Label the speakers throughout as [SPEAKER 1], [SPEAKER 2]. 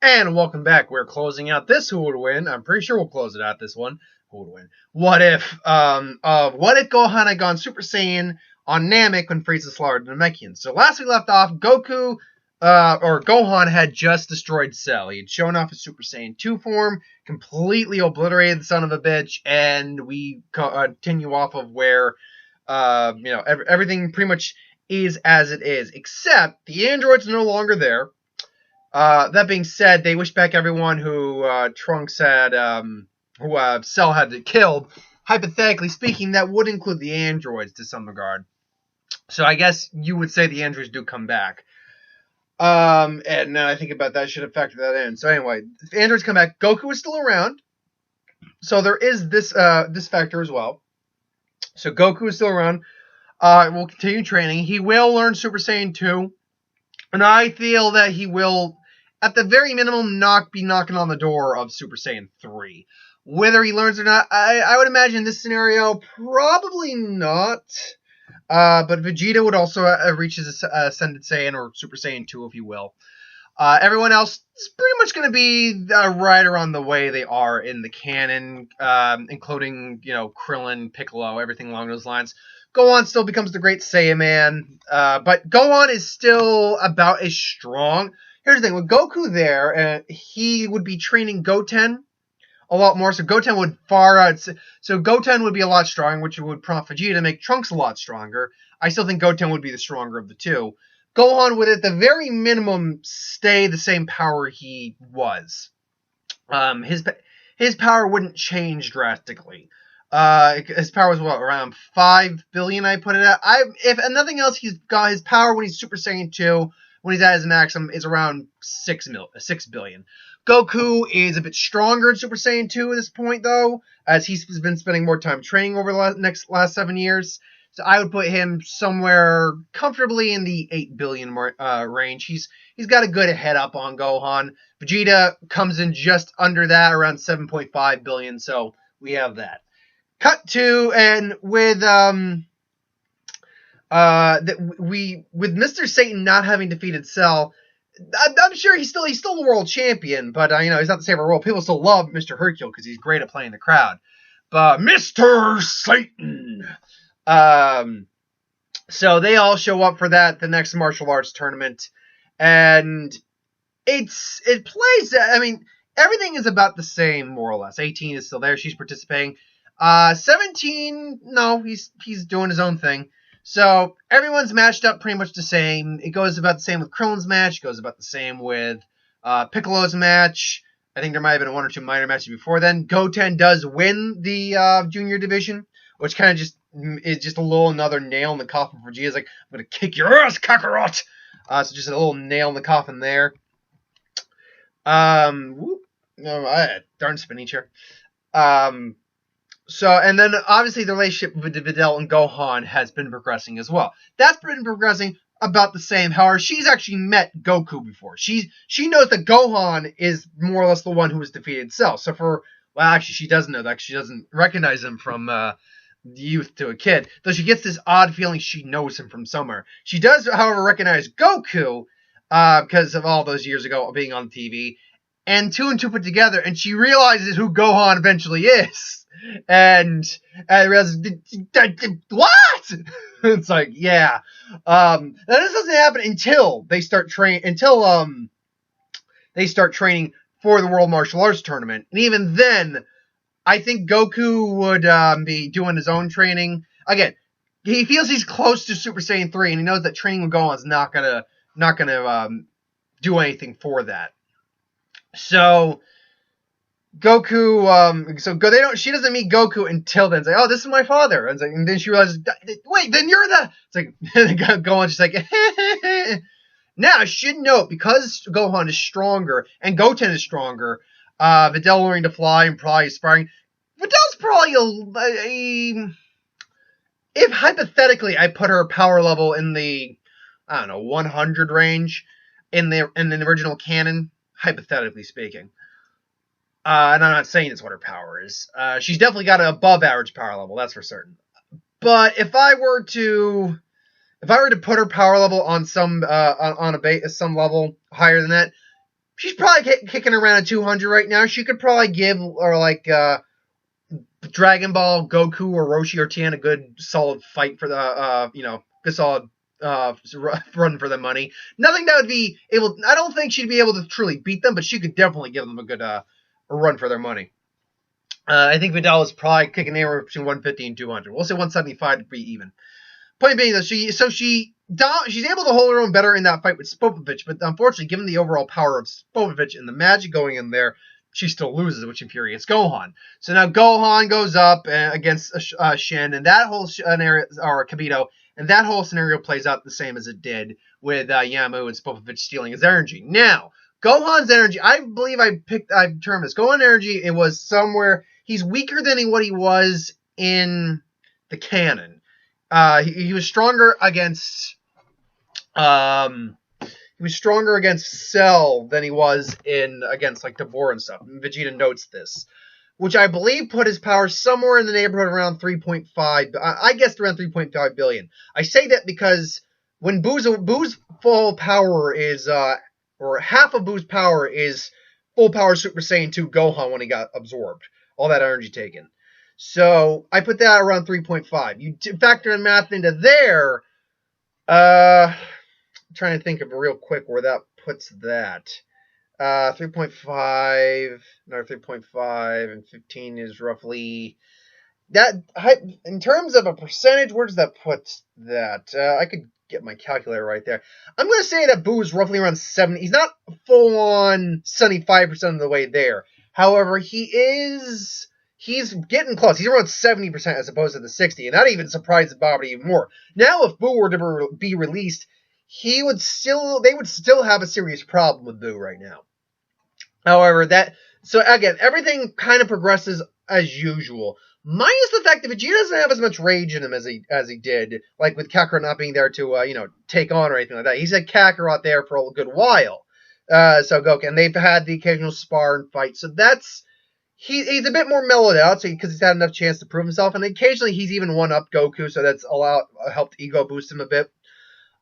[SPEAKER 1] And welcome back. We're closing out this Who Would Win. I'm pretty sure we'll close it out this one. Who would win? What if Gohan had gone Super Saiyan on Namek when Frieza slaughtered the Namekians? So last we left off, Gohan had just destroyed Cell. He had shown off his Super Saiyan 2 form, completely obliterated the son of a bitch, and we continue off of where, everything pretty much is as it is, except the androids are no longer there. That being said, they wish back everyone who Trunks had, Cell had killed. Hypothetically speaking, that would include the androids to some regard. So I guess you would say the androids do come back. And now I think about that, I should have factored that in. So anyway, if androids come back, Goku is still around. So there is this factor as well. So Goku is still around. Will continue training. He will learn Super Saiyan 2. And I feel that he will, at the very minimum, be knocking on the door of Super Saiyan 3. Whether he learns or not, I would imagine in this scenario, probably not. But Vegeta would also reach his Ascended Saiyan, or Super Saiyan 2, if you will. Everyone else is pretty much going to be right around the way they are in the canon, including, Krillin, Piccolo, everything along those lines. Gohan still becomes the Great Saiyaman, but Gohan is still about as strong. Here's the thing, with Goku there, he would be training Goten a lot more, so Goten would Goten would be a lot stronger, which would prompt Vegeta to make Trunks a lot stronger. I still think Goten would be the stronger of the two. Gohan would, at the very minimum, stay the same power he was. His power wouldn't change drastically. His power was around 5 billion, I put it at. If nothing else, he's got his power when he's Super Saiyan 2, when he's at his maximum, is around 6 billion. Goku is a bit stronger in Super Saiyan 2 at this point, though, as he's been spending more time training over the last 7 years. So I would put him somewhere comfortably in the 8 billion range. He's got a good head up on Gohan. Vegeta comes in just under that, around 7.5 billion, so we have that. Cut to, and with Mr. Satan not having defeated Cell, I'm sure he's still the world champion, but he's not the savior of the world. People still love Mr. Hercule because he's great at playing the crowd. But Mr. Satan, so they all show up for the next martial arts tournament, and it plays. I mean, everything is about the same more or less. 18 is still there; she's participating. 17, no, he's doing his own thing. So everyone's matched up pretty much the same. It goes about the same with Krillin's match. It goes about the same with Piccolo's match. I think there might have been one or two minor matches before then. Goten does win the junior division, which kind of just is just a little another nail in the coffin for Vegeta's like, I'm going to kick your ass, Kakarot! So just a little nail in the coffin there. Darn spinning chair. So, and then obviously the relationship with Videl and Gohan has been progressing as well. That's been progressing about the same. However, she's actually met Goku before. She knows that Gohan is more or less the one who has defeated Cell. So actually she doesn't know that. She doesn't recognize him from youth to a kid. Though she gets this odd feeling she knows him from somewhere. She does, however, recognize Goku because of all those years ago being on TV. And two put together, and she realizes who Gohan eventually is. And realizes, what? It's like, yeah. Now this doesn't happen until they start training for the World Martial Arts Tournament. And even then, I think Goku would be doing his own training. Again, he feels he's close to Super Saiyan 3, and he knows that training with Gohan is not gonna do anything for that. So Goku, she doesn't meet Goku until then. It's like, oh, this is my father. And then she realizes, wait, then you're the. It's like Gohan's just like. Now I should note, because Gohan is stronger and Goten is stronger, Videl learning to fly and probably aspiring. Videl's probably if hypothetically I put her power level in the 100 range in the original canon. Hypothetically speaking. And I'm not saying it's what her power is. She's definitely got an above average power level, that's for certain. But if I were to put her power level on some level higher than that, she's probably kicking around at 200 right now. She could probably give, or like, Dragon Ball, Goku, or Roshi or Tien a good solid fight for the, good solid run for the money. Nothing that would be able, I don't think she'd be able to truly beat them, but she could definitely give them a good run for their money. I think Videl is probably kicking anywhere between 150 and 200. We'll say 175 to be even. Point being that she's able to hold her own better in that fight with Spopovich, but unfortunately, given the overall power of Spopovich and the magic going in there, she still loses, which infuriates Gohan. So now Gohan goes up against Shin, and that whole scenario, or Kibito, and that whole scenario plays out the same as it did with Yamu and Spopovich stealing his energy. Now, Gohan's energy, I believe I termed this. Gohan energy, it was somewhere, he's weaker than what he was in the canon. He was stronger against Cell than he was against like Tabor and stuff. And Vegeta notes this, which I believe put his power somewhere in the neighborhood around 3.5. I guessed around 3.5 billion. I say that because when Buu's full power is, or half of Buu's power is full power Super Saiyan 2 Gohan when he got absorbed, all that energy taken. So I put that around 3.5. You factor in math into there. I'm trying to think of real quick where that puts that. 3.5, no, 3.5, and 15 is roughly that. In terms of a percentage, where does that put that? I could get my calculator right there. I'm going to say that Buu is roughly around 70. He's not full on 75% of the way there. However, he's getting close. He's around 70% as opposed to the 60, and that even surprises Bob even more. Now, if Buu were to be released, they would still have a serious problem with Buu right now. However, so again, everything kind of progresses as usual, minus the fact that Vegeta doesn't have as much rage in him as he did, like with Kakarot not being there to take on or anything like that. He's had Kakarot there for a good while. So Goku, and they've had the occasional spar and fight. So he's a bit more mellowed out, because he's had enough chance to prove himself, and occasionally he's even one-upped Goku, so that's helped ego boost him a bit.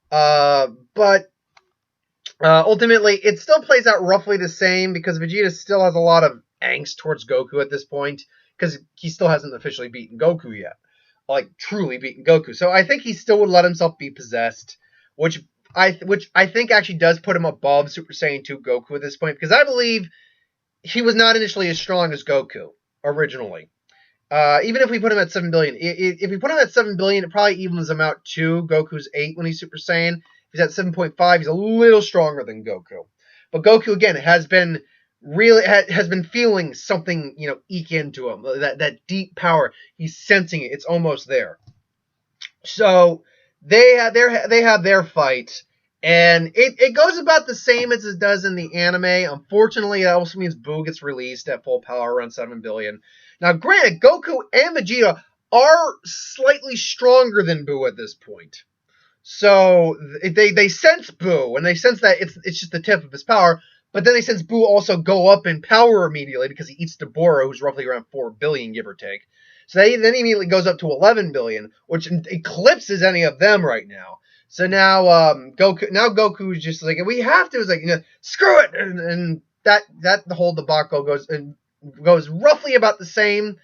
[SPEAKER 1] But ultimately, it still plays out roughly the same, because Vegeta still has a lot of angst towards Goku at this point, because he still hasn't officially beaten Goku yet. Like, truly beaten Goku. So I think he still would let himself be possessed, which I think actually does put him above Super Saiyan 2 Goku at this point, because I believe he was not initially as strong as Goku originally. Even if we put him at 7 billion, if we put him at 7 billion, it probably evens him out to Goku's 8 when he's Super Saiyan. If he's at 7.5, he's a little stronger than Goku. But Goku again has been feeling something, eke into him. That deep power, he's sensing it. It's almost there. So they have their fight. And it goes about the same as it does in the anime. Unfortunately, that also means Buu gets released at full power around 7 billion. Now, granted, Goku and Vegeta are slightly stronger than Buu at this point. So they sense Buu, and they sense that it's just the tip of his power. But then they sense Buu also go up in power immediately because he eats Deborah, who's roughly around 4 billion, give or take. So then he immediately goes up to 11 billion, which eclipses any of them right now. So now Goku is just like, we have to. It's like, screw it, and that the whole debacle goes roughly about the same.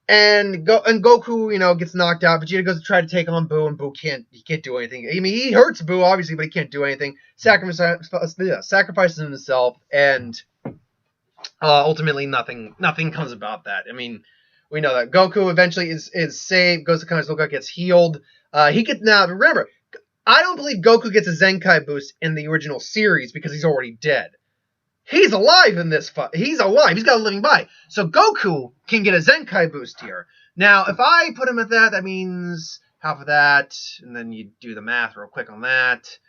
[SPEAKER 1] And Goku, gets knocked out. Vegeta goes to try to take on Buu, and Buu can't do anything. I mean, he hurts Buu obviously, but he can't do anything. Sacrifices himself, and ultimately nothing comes about that. I mean, we know that Goku eventually is saved, goes to Kaizoka, gets healed. Now remember, I don't believe Goku gets a Zenkai boost in the original series because he's already dead. He's alive in this fight. He's alive. He's got a living body. So Goku can get a Zenkai boost here. Now, if I put him at that means half of that, and then you do the math real quick on that.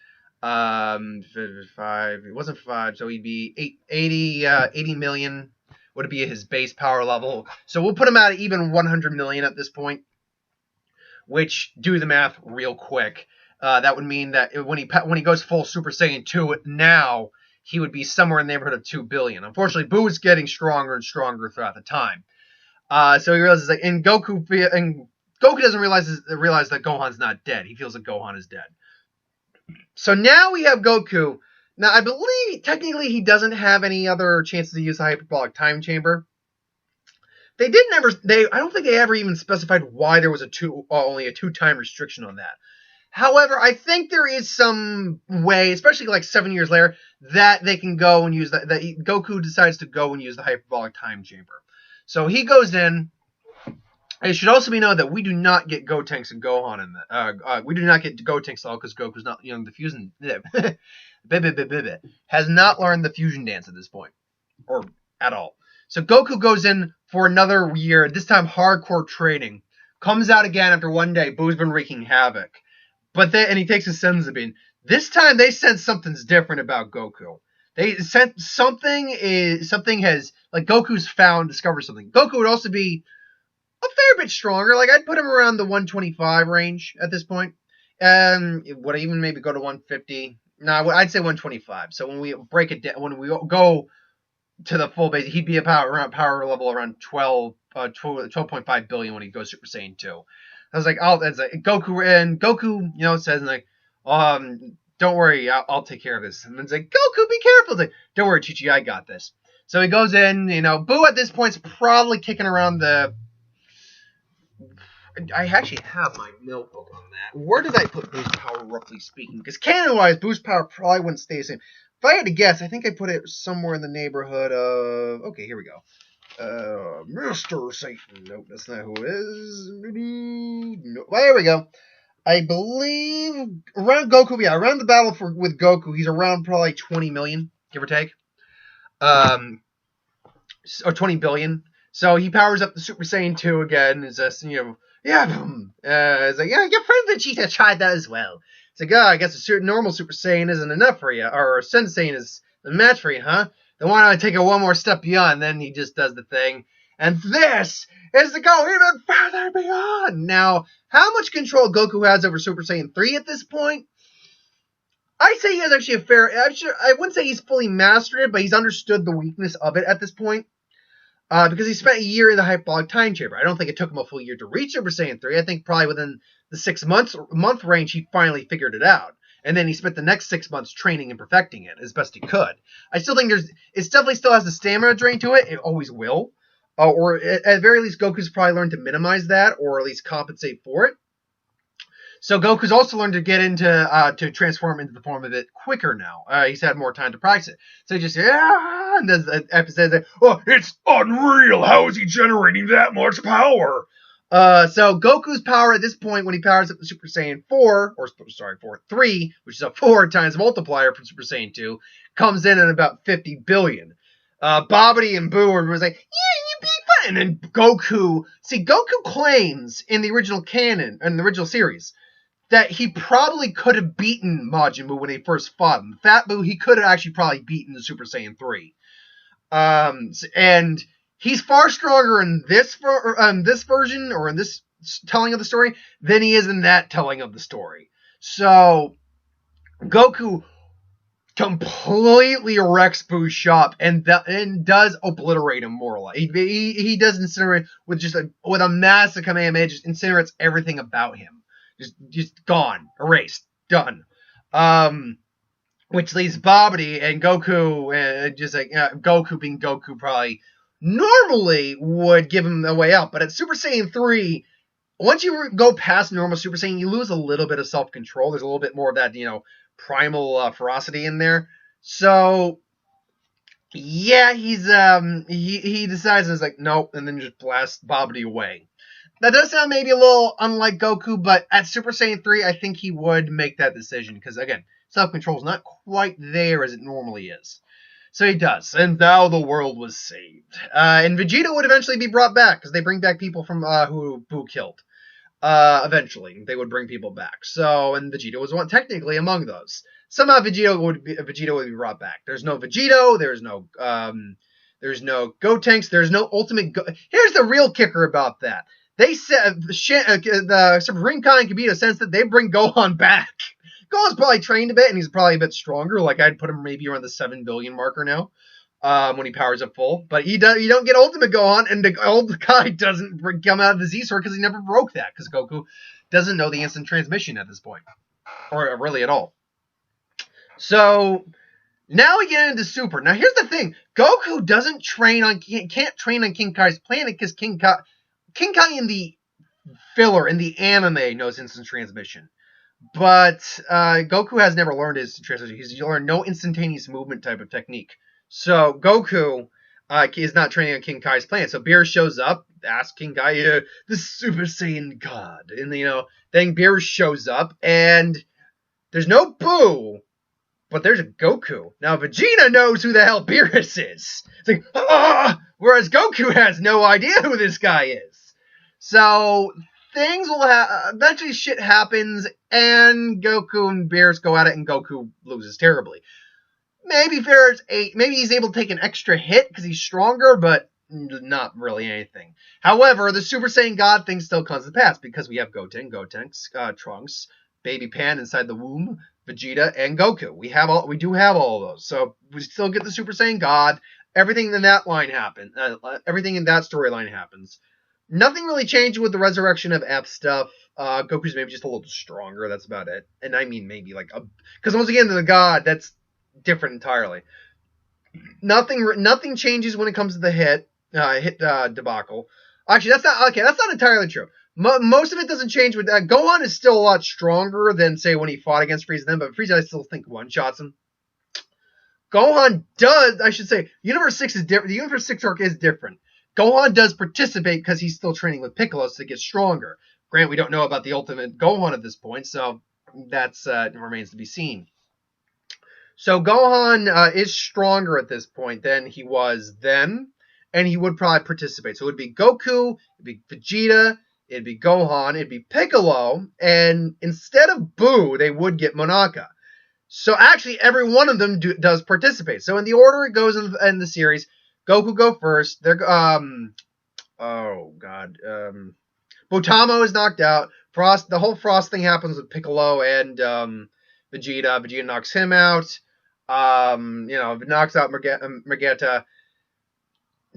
[SPEAKER 1] 5, it wasn't 5, so he'd be 80 million would be his base power level. So we'll put him at even 100 million at this point. Which, do the math real quick, that would mean that when he goes full Super Saiyan 2 now, he would be somewhere in the neighborhood of 2 billion. Unfortunately, Buu is getting stronger and stronger throughout the time. So he realizes that, and Goku doesn't realize that Gohan's not dead. He feels that Gohan is dead. So now we have Goku. Now, I believe, technically, he doesn't have any other chances to use the hyperbolic time chamber. I don't think they ever even specified why there was only a 2-time restriction on that. However, I think there is some way, especially like 7 years later, that they can go and use that Goku decides to go and use the hyperbolic time chamber. So he goes in. It should also be known that we do not get Gotenks and Gohan in that. We do not get Gotenks at all because Goku's not, the fusion has not learned the fusion dance at this point, or at all. So Goku goes in for another year, this time hardcore training. Comes out again after one day. Boo's been wreaking havoc. And he takes his Sensabin. This time they sense something's different about Goku. They sense something has, like, Goku's discovered something. Goku would also be a fair bit stronger. Like, I'd put him around the 125 range at this point. Would I even maybe go to 150? No, I'd say 125. So when we break it down, when we go to the full base, he'd be power level around 12.5 billion when he goes Super Saiyan 2. I was like, Goku, says, like, don't worry, I'll take care of this. And then it's like, Goku, be careful. It's like, don't worry, Chi-Chi, I got this. So he goes in, Buu at this point's probably kicking around the... I actually have my notebook on that. Where did I put Boo's power, roughly speaking? Because canon-wise, Boo's power probably wouldn't stay the same. If I had to guess, I think I put it somewhere in the neighborhood of... Okay, here we go. Mr. Satan. Nope, that's not who it is. No. Well, there we go. I believe around Goku, around the battle with Goku, he's around probably 20 million, give or take. Or 20 billion. So he powers up the Super Saiyan 2 again. It's just, it's like, your friend Vegeta tried that as well. It's like, I guess a normal Super Saiyan isn't enough for you, or a Senseiyan is the match for you, huh? Then why not take it one more step beyond? Then he just does the thing. And this is to go even further beyond. Now, how much control Goku has over Super Saiyan 3 at this point? I'd say he has actually I wouldn't say he's fully mastered it, but he's understood the weakness of it at this point. Because he spent a year in the hyperbolic time chamber. I don't think it took him a full year to reach Super Saiyan 3. I think probably within the 6 month range, he finally figured it out. And then he spent the next 6 months training and perfecting it as best he could. I still think it definitely still has the stamina drain to it. It always will. Or at the very least, Goku's probably learned to minimize that, or at least compensate for it. So Goku's also learned to get into, to transform into the form of it quicker now. He's had more time to practice it. So he just, and does the episode, it's unreal. How is he generating that much power? So Goku's power at this point, when he powers up the Super Saiyan 3, which is a 4 times multiplier from Super Saiyan 2, comes in at about 50 billion. Babidi and Buu were like, you be fun. And then Goku claims in the original canon, in the original series, that he probably could have beaten Majin Buu when they first fought him. Fat Buu, he could have actually probably beaten the Super Saiyan 3. And he's far stronger in this version, or in this telling of the story, than he is in that telling of the story. So, Goku completely wrecks Buu's shop and does obliterate him more or less. He does incinerate with a massive Kamehameha, just incinerates everything about him. Just gone, erased, done. Which leaves Babidi and Goku, Goku being Goku, probably normally would give him the way out. But at Super Saiyan 3, once you go past normal Super Saiyan, you lose a little bit of self-control. There's a little bit more of that, primal ferocity in there. So, yeah, he decides and is like, nope, and then just blasts Babidi away. That does sound maybe a little unlike Goku, but at Super Saiyan 3, I think he would make that decision. Because, again, self-control is not quite there as it normally is. So he does. And now the world was saved. And Vegeta would eventually be brought back, because they bring back people from who Buu killed. Eventually, they would bring people back. So, and Vegeta was technically among those. Somehow Vegeta would be brought back. There's no Vegito. There's no Gotenks. There's no ultimate. Here's the real kicker about that. They said the Supreme Kai and Kibito sense that they bring Gohan back. Gohan's probably trained a bit, and he's probably a bit stronger. Like, I'd put him maybe around the 7 billion marker now, when he powers up full. But you don't get Ultimate Gohan, and the old guy doesn't come out of the Z-Sword because he never broke that, because Goku doesn't know the instant transmission at this point. Or really at all. So, Now we get into Super. Now here's the thing: Goku doesn't train on can't train on King Kai's planet because King Kai in the filler in the anime knows instant transmission. But Goku has never learned instant transmission. He's learned no instantaneous movement type of technique. So Goku is not training on King Kai's planet. So Beerus shows up, asks King Kai, the Super Saiyan God. And, then Beerus shows up, and there's no Buu, but there's a Goku. Now, Vegeta knows who the hell Beerus is. It's like, whereas Goku has no idea who this guy is. So things will eventually shit happens, and Goku and Beerus go at it, and Goku loses terribly. Maybe he's able to take an extra hit because he's stronger, but not really anything. However, the Super Saiyan God thing still comes to pass because we have Goten, Trunks, Baby Pan inside the womb, Vegeta, and Goku. We do have all of those, so we still get the Super Saiyan God. Everything in that line happens. Everything in that storyline happens. Nothing really changed with the Resurrection of F stuff. Goku's maybe just a little stronger. That's about it. And I mean maybe because once again, the God, that's different entirely. Nothing changes when it comes to the hit debacle. Actually, that's not entirely true. Most of it doesn't change with that. Gohan is still a lot stronger than, say, when he fought against Frieza then, but Frieza I still think one-shots him. Gohan does, I should say, Universe 6 is different. The Universe 6 arc is different. Gohan does participate because he's still training with Piccolo to get stronger. Grant, we don't know about the ultimate Gohan at this point, so that's remains to be seen. So Gohan is stronger at this point than he was then, and he would probably participate. So it would be Goku, it'd be Vegeta, it'd be Gohan, it'd be Piccolo, and instead of Buu, they would get Monaka. So actually, every one of them does participate. So in the order it goes in the series, Goku go first. Botamo is knocked out. The whole Frost thing happens with Piccolo and Vegeta. Vegeta knocks him out. Knocks out Vegeta.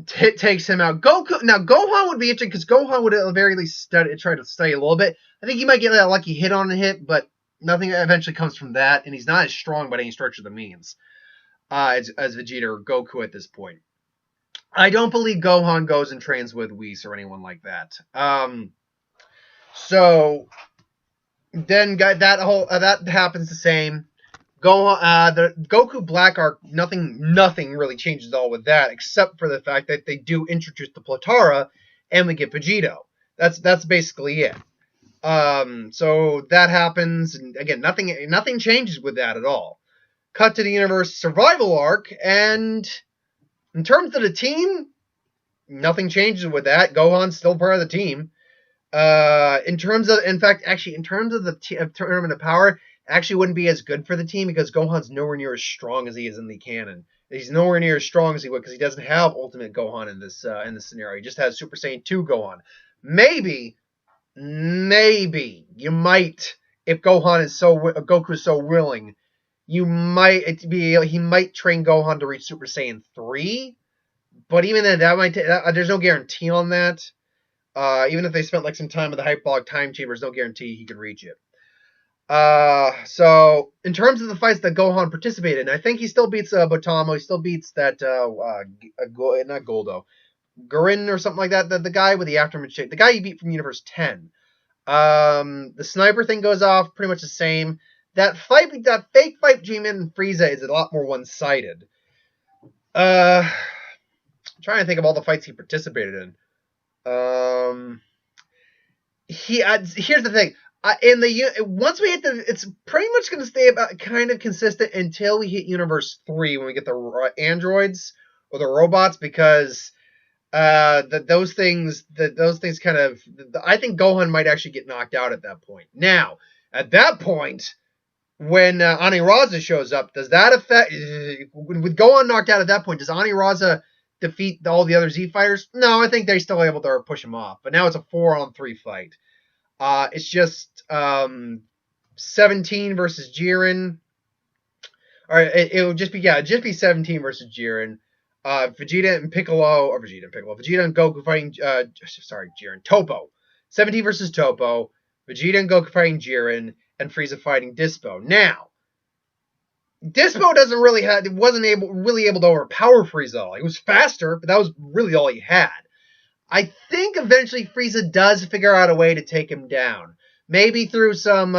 [SPEAKER 1] Takes him out. Goku. Now Gohan would be interesting because Gohan would at the very least try to study a little bit. I think he might get a lucky hit on a hit, but nothing eventually comes from that, and he's not as strong by any stretch of the means as Vegeta or Goku at this point. I don't believe Gohan goes and trains with Whis or anyone like that. So then that happens the same. The Goku Black arc, nothing really changes at all with that, except for the fact that they do introduce the Plutara, and we get Vegito. That's basically it. So that happens, and again, nothing changes with that at all. Cut to the Universe Survival arc, and in terms of the team, nothing changes with that. Gohan's still part of the team. In terms of the Tournament of Power, actually wouldn't be as good for the team because Gohan's nowhere near as strong as he is in the canon. He's nowhere near as strong as he would because he doesn't have Ultimate Gohan in this scenario. He just has Super Saiyan 2 Gohan. Maybe you might, if Goku is so willing, he might train Gohan to reach Super Saiyan 3. But even then, there's no guarantee on that. Even if they spent some time with the Hyperbolic Time Chamber, there's no guarantee he can reach it. So in terms of the fights that Gohan participated in, I think he still beats Botamo. He still beats that not Goldo, Gurin or something like that. The guy with the aftermath shape, the guy he beat from Universe 10. The sniper thing goes off pretty much the same. That fake fight between him and Frieza is a lot more one-sided. I'm trying to think of all the fights he participated in. Here's the thing. Once we hit it's pretty much going to stay about kind of consistent until we hit Universe 3 when we get the androids or the robots, because those things kind of, I think Gohan might actually get knocked out at that point. Now, at that point, when Aniraza shows up, does that affect, with Gohan knocked out at that point, does Aniraza defeat all the other Z fighters? No, I think they're still able to push him off. But now it's a 4-on-3 fight. It's just 17 versus Jiren. Or it'll just be 17 versus Jiren. Vegeta and Goku fighting Jiren. Topo. 17 versus Topo. Vegeta and Goku fighting Jiren, and Frieza fighting Dispo. Now, Dispo wasn't really able to overpower Frieza. He was faster, but that was really all he had. I think eventually Frieza does figure out a way to take him down. Maybe through some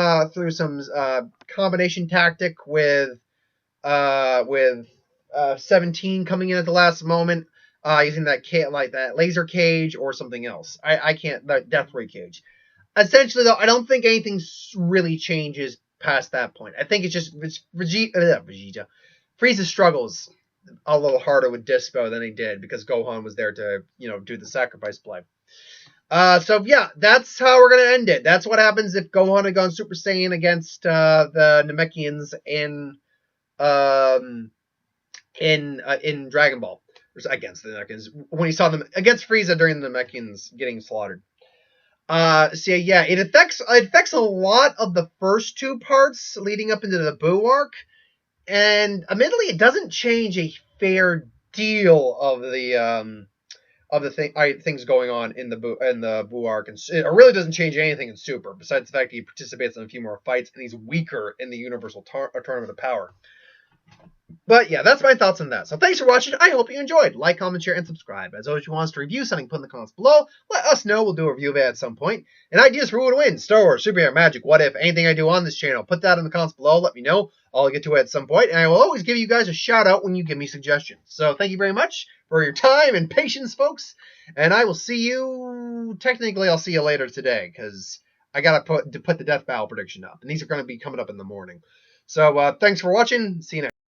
[SPEAKER 1] combination tactic with 17 coming in at the last moment, using that laser cage or something else. I can't that death ray cage. Essentially, though, I don't think anything really changes past that point. I think it's Vegeta. Frieza struggles a little harder with Dispo than he did because Gohan was there to do the sacrifice play. So yeah, that's how we're gonna end it. That's what happens if Gohan had gone Super Saiyan against the Namekians in Dragon Ball. Or against the Namekians when he saw them against Frieza during the Namekians getting slaughtered. So yeah, it affects a lot of the first two parts leading up into the Buu arc, and admittedly, it doesn't change a fair deal of the things going on in the Buu arc, and it really doesn't change anything in Super, besides the fact that he participates in a few more fights and he's weaker in the Universal Tournament of Power. But yeah, that's my thoughts on that. So thanks for watching. I hope you enjoyed. Like, comment, share, and subscribe. As always, if you want us to review something, put in the comments below. Let us know. We'll do a review of it at some point. And ideas for who would win: Star Wars, superhero, magic, what if, anything I do on this channel. Put that in the comments below. Let me know. I'll get to it at some point. And I will always give you guys a shout out when you give me suggestions. So thank you very much for your time and patience, folks. And I will see you. Technically, I'll see you later today because I got to put the death battle prediction up. And these are going to be coming up in the morning. So thanks for watching. See you next time.